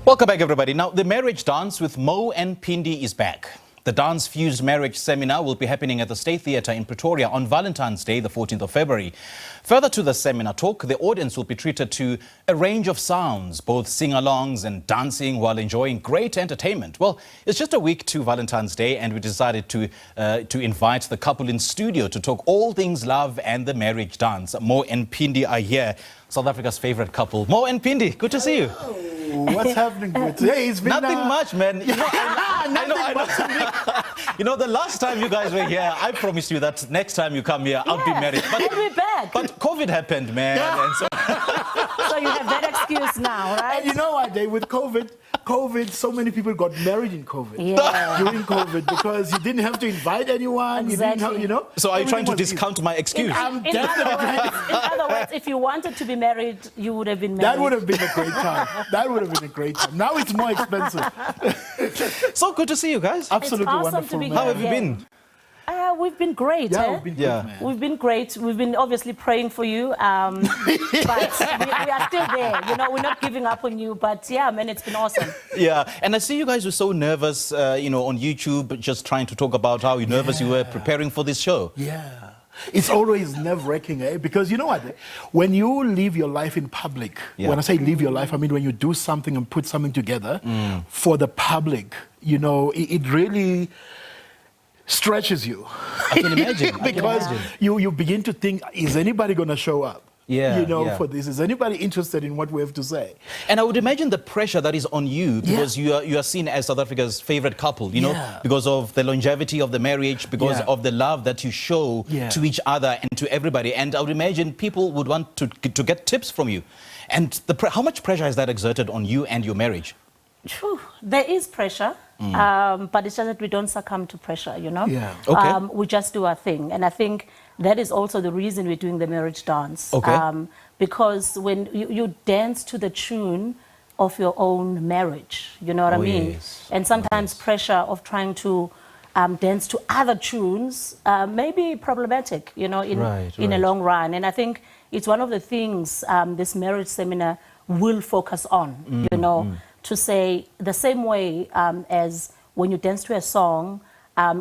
Welcome back, everybody. Now, the marriage dance with Mo and Phindi is back. The dance-fused marriage seminar will be happening at the State Theatre in Pretoria on Valentine's Day, the 14th of February. Further to the seminar talk, the audience will be treated to a range of sounds, both sing-alongs and dancing while enjoying great entertainment. Well, it's just a week to Valentine's Day, and we decided to invite the couple in studio to talk all things love and the marriage dance. Mo and Phindi are here, South Africa's favorite couple. Mo and Phindi, good to see you. What's happening today? It's been nothing much, man. You know, you know, the last time you guys were here, I promised you that next time you come here, I'll be married. But we'll be back. But COVID happened, man. And so you have that excuse now, right? And you know what, Dave, with COVID, so many people got married in COVID. Yeah. During COVID, because you didn't have to invite anyone. Exactly. You didn't have, you know. So are you trying to discount my excuse? In other words, if you wanted to be married, you would have been married. That would have been a great time. That would have been a great time. Now it's more expensive. So good to see you guys. Absolutely awesome wonderful. to be How have you been? We've been great. Yeah, we've been great, man. We've been great. We've been obviously praying for you, but we are still there. You know, we're not giving up on you. But yeah, man, it's been awesome. Yeah, and I see you guys were so nervous, you know, on YouTube, just trying to talk about how nervous you were preparing for this show. Yeah. It's always nerve-wracking, eh? Because you know what? When you live your life in public, when I say live your life, I mean when you do something and put something together for the public, you know, it really stretches you. I can imagine. Because you begin to think, is anybody going to show up? Yeah, you know, for this. Is anybody interested in what we have to say? And I would imagine the pressure that is on you, because you are seen as South Africa's favorite couple, you know, because of the longevity of the marriage, because of the love that you show to each other and to everybody. And I would imagine people would want to get tips from you. And how much pressure has that exerted on you and your marriage? There is pressure, but it's just that we don't succumb to pressure, you know? Yeah. Okay. We just do our thing. And I think that is also the reason we're doing the marriage dance. Okay. Because when you dance to the tune of your own marriage, you know what I mean? Yes. And sometimes pressure of trying to dance to other tunes may be problematic, you know, in a long run. And I think it's one of the things this marriage seminar will focus on, you know, to say the same way as when you dance to a song,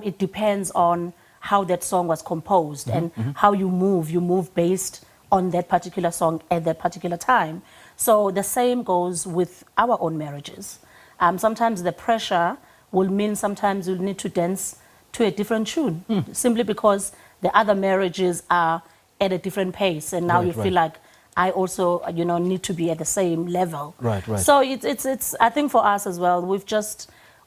it depends on how that song was composed and how you move based on that particular song at that particular time. So the same goes with our own marriages. Sometimes the pressure will mean sometimes you'll need to dance to a different tune simply because the other marriages are at a different pace, and now you feel like I also, you know, need to be at the same level. Right. So it's I think for us as well,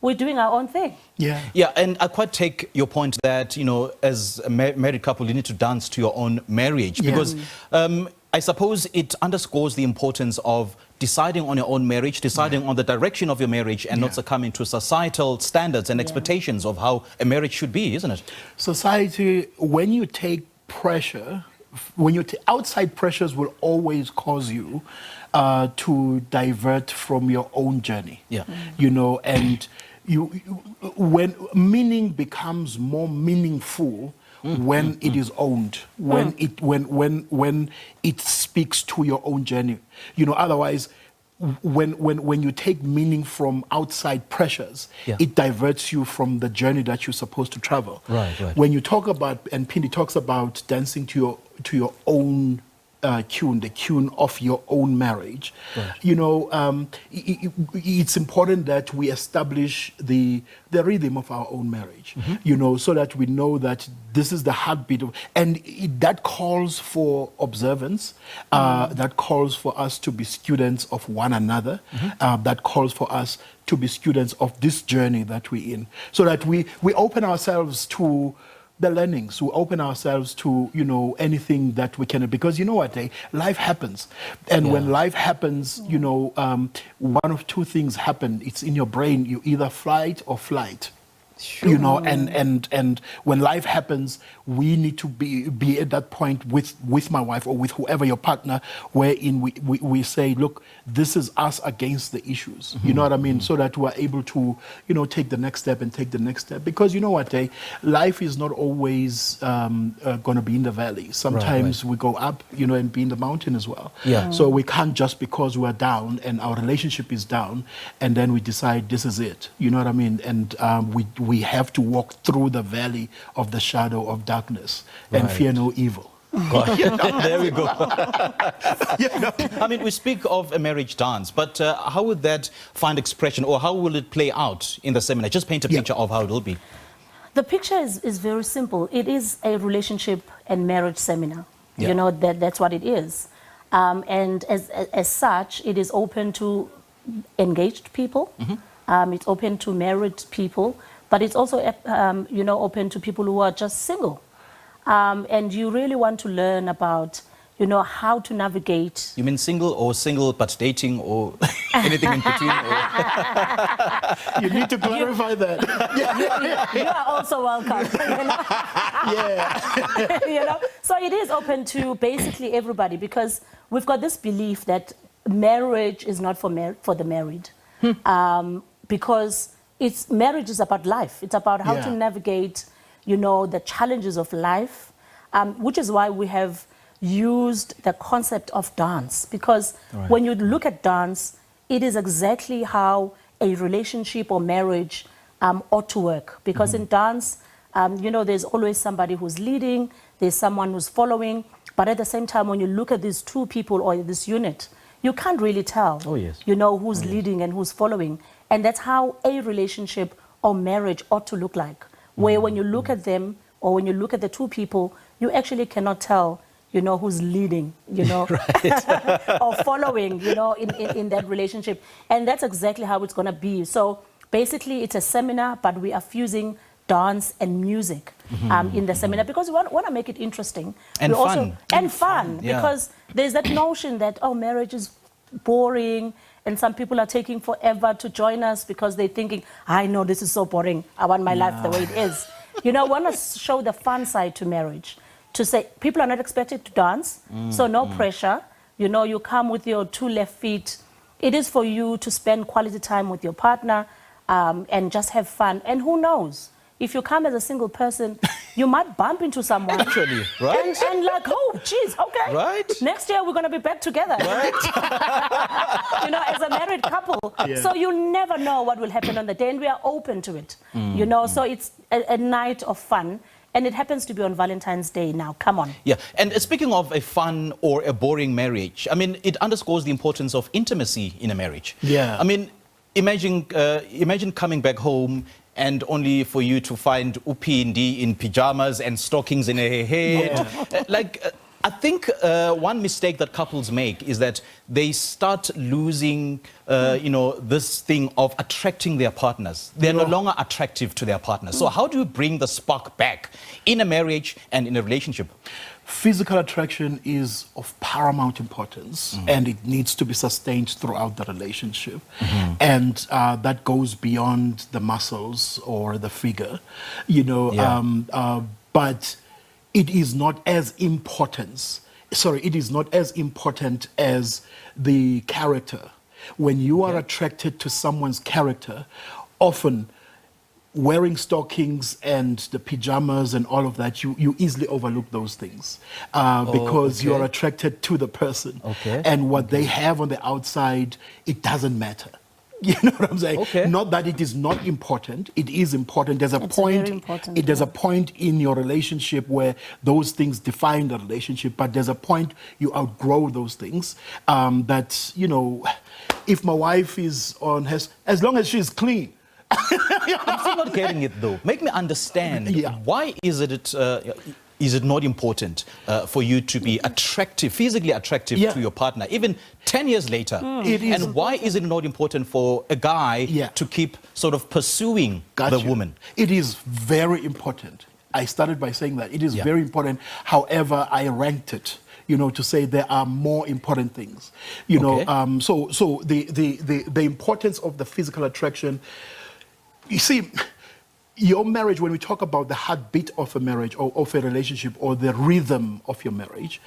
we're doing our own thing. Yeah. Yeah, and I quite take your point that, you know, as a married couple, you need to dance to your own marriage, because I suppose it underscores the importance of deciding on your own marriage, deciding on the direction of your marriage, and not succumbing to societal standards and expectations of how a marriage should be, isn't it? Society, when you take pressure, outside pressures will always cause you to divert from your own journey. Yeah. You know, and when meaning becomes more meaningful when it is owned, when it speaks to your own journey. You know, otherwise, when you take meaning from outside pressures, it diverts you from the journey that you're supposed to travel. Right. When you talk about, and Phindi talks about dancing to your own tune, the tune of your own marriage, you know, it's important that we establish the rhythm of our own marriage, you know, so that we know that this is the heartbeat of, and that calls for observance, that calls for us to be students of one another, that calls for us to be students of this journey that we're in, so that we open ourselves to the learnings, we open ourselves to, you know, anything that we can, because you know what, life happens. And when life happens, you know, one of two things happen. It's in your brain, you either fight or flight. You know, and when life happens, we need to be at that point with my wife or with whoever your partner, wherein we say, look, this is us against the issues. You know what I mean? So that we're able to, you know, take the next step and take the next step. Because you know what, life is not always going to be in the valley. Sometimes we go up, you know, and be in the mountain as well. Yeah. So we can't just because we're down and our relationship is down, and then we decide this is it. You know what I mean? And we have to walk through the valley of the shadow of darkness and fear no evil. There we go. I mean, we speak of a marriage dance, but how would that find expression, or how will it play out in the seminar? Just paint a picture of how it will be. The picture is very simple. It is a relationship and marriage seminar. You know, that's what it is. And as such, it is open to engaged people. It's open to married people. But it's also, you know, open to people who are just single. And you really want to learn about, you know, how to navigate. You mean single or single but dating or anything in between? Or? You need to clarify that. You are also welcome. You know? Yeah. You know? So it is open to basically everybody, because we've got this belief that marriage is not for the married. Because marriage is about life. It's about how to navigate, you know, the challenges of life, which is why we have used the concept of dance. Because when you look at dance, it is exactly how a relationship or marriage ought to work. Because in dance, you know, there's always somebody who's leading, there's someone who's following. But at the same time, when you look at these two people or this unit, you can't really tell, you know, who's leading and who's following. And that's how a relationship or marriage ought to look like, where when you look at them or when you look at the two people, you actually cannot tell, you know, who's leading, you know, or following, you know, in that relationship. And that's exactly how it's going to be. So basically, it's a seminar, but we are fusing dance and music in the seminar, because we want to make it interesting. And fun. And fun, because there's that notion that, oh, marriage is boring, and some people are taking forever to join us because they're thinking, I know this is so boring. I want my life the way it is. You know, we want to show the fun side to marriage, to say people are not expected to dance, so no pressure. You know, you come with your two left feet. It is for you to spend quality time with your partner and just have fun. And who knows? If you come as a single person, you might bump into someone. Actually, right? And like, oh, geez, okay. Right. Next year, we're going to be back together. Right. You know, as a married couple. So you never know what will happen on the day, and we are open to it. You know, so it's a night of fun. And it happens to be on Valentine's Day now. Come on. Yeah, and speaking of a fun or a boring marriage, I mean, it underscores the importance of intimacy in a marriage. Yeah. I mean, imagine coming back home and only for you to find Phindi in pajamas and stockings in her head. I think one mistake that couples make is that they start losing, you know, this thing of attracting their partners. They're no longer attractive to their partners. So how do you bring the spark back in a marriage and in a relationship? Physical attraction is of paramount importance, and it needs to be sustained throughout the relationship. And that goes beyond the muscles or the figure, you know, but it is not as important. Sorry, it is not as important as the character. When you are attracted to someone's character, often wearing stockings and the pajamas and all of that, you easily overlook those things because you are attracted to the person. And what they have on the outside, it doesn't matter. You know what I'm saying? Not that it is not important. It is important. There's a point. There's a point in your relationship where those things define the relationship, but there's a point you outgrow those things. That, you know, if my wife is on as long as she's clean. I'm still not getting it though. Make me understand. Why is it not important for you to be attractive, physically attractive to your partner, even 10 years later? And why is it not important for a guy to keep sort of pursuing the woman? It is very important. I started by saying that. It is very important. However, I ranked it, you know, to say there are more important things. You know, so the importance of the physical attraction, you see, your marriage, when we talk about the heartbeat of a marriage or of a relationship or the rhythm of your marriage,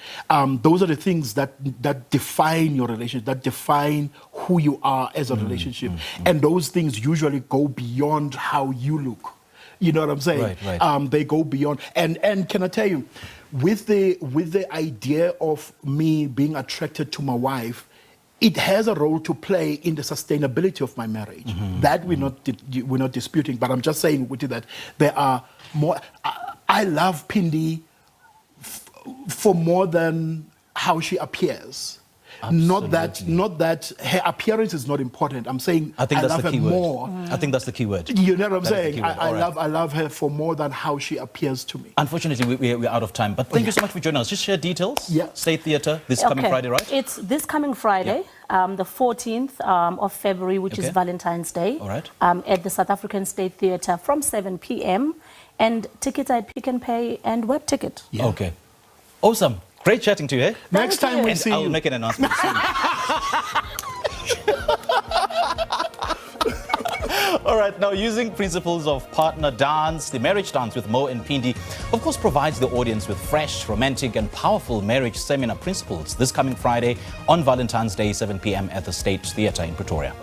those are the things that define your relationship, that define who you are as a relationship. And those things usually go beyond how you look. You know what I'm saying? Right. They go beyond. And can I tell you, with the idea of me being attracted to my wife, it has a role to play in the sustainability of my marriage. That we're not disputing, but I'm just saying with you that there are more. I love Phindi for more than how she appears. Absolutely. Not that her appearance is not important. I'm saying I think that's love the key her word. more. I think that's the key word. You know what I'm That is the saying? key word. All right. I love her for more than how she appears to me. Unfortunately, we're out of time. But thank you so much for joining us. Just share details. Yeah. State Theatre this coming Friday, right? It's this coming Friday, the 14th of February, which is Valentine's Day. All right. At the South African State Theatre from 7 p.m. And tickets are Pick and Pay and web ticket. Yeah. Okay. Awesome. Great chatting to you. Eh? Next time we And see I'll you. make an announcement soon. All right, now using principles of partner dance, the marriage dance with Mo and Phindi, of course, provides the audience with fresh, romantic and powerful marriage seminar principles this coming Friday on Valentine's Day, 7 p.m. at the State Theatre in Pretoria.